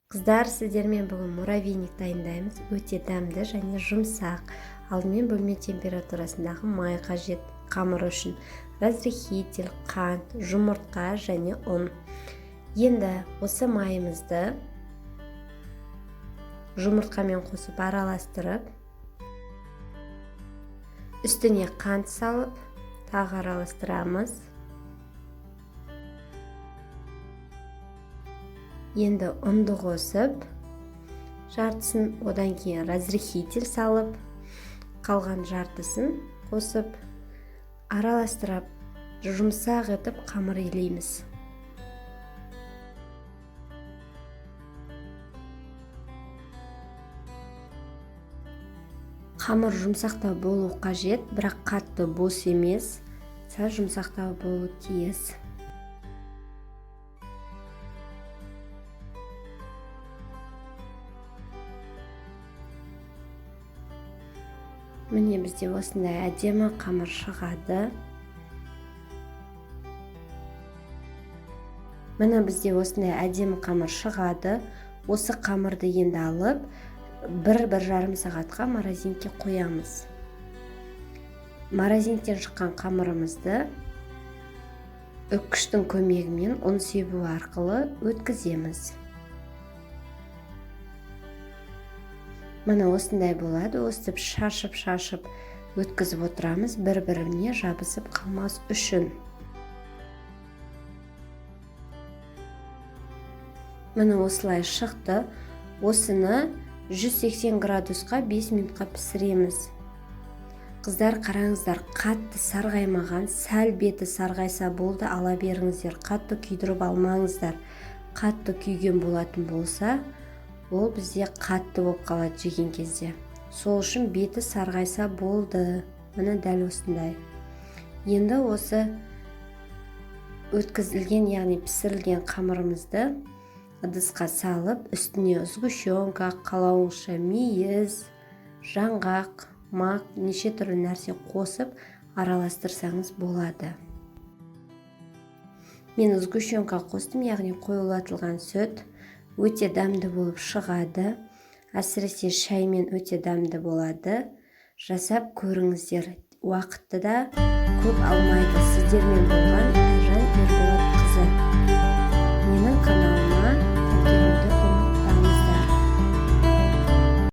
Қыздар, сіздермен бүгін муравейник дайындаймыз. Өте дәмді және жұмсақ. Алдымен бөлме температурасындағы май қажет қамыр үшін. Разрыхитель, қант, жұмыртқа және ұн. Енді осы майымызды жұмыртқамен қосып араластырып, үстіне қант салып, тағы араластырамыз. Енді ұнды қосып, жартысын, одан кейін разрыхитель салып, қалған жартысын қосып, араластырып, жұмсақ етіп қамыр илейміз. Қамыр жұмсақтау болу қажет, бірақ қатты бос емес, сәл жұмсақтау болу тиіс. Міне бізде осындай әдемі қамыр шығады. Осы қамырды енді алып, 1-1,5 сағатқа морозилкаға қоямыз. Морозилктен шыққан қамырымызды үккіштің көмегімен ұн себу арқылы өткіземіз. Мына осындай болады, өстіп шашып өткізіп отырамыз, бір-біріне жабысып қалмас үшін. Мына осылай шықты. Осыны 180 градусқа 5 минутқа пісіреміз. Қыздар, қараңыздар, қатты сарғаймаған, сәл беті сарғайса болды, ала беріңіздер. Қатты күйдіріп алмаңыздар. Қатты күйген болатын болса, ол бізде қатты болып қалады жеген кезде. Сол үшін беті сарғайса болды. Міне дәл осындай. Енді осы өткізілген, яғни пісірілген қамырымызды ыдысқа салып, үстіне сгущенка, қалауыңызша мейіз, жаңғақ, мак, неше түрлі нәрсе қосып араластырсаңыз болады. Мен сгущенка қостым, яғни қоюлатылған сүт. Өте дәмді болып шығады. Әсіресе шаймен өте дәмді болады. Жасап көріңіздер. Уақытты да көп алмайды. Сіздермен болған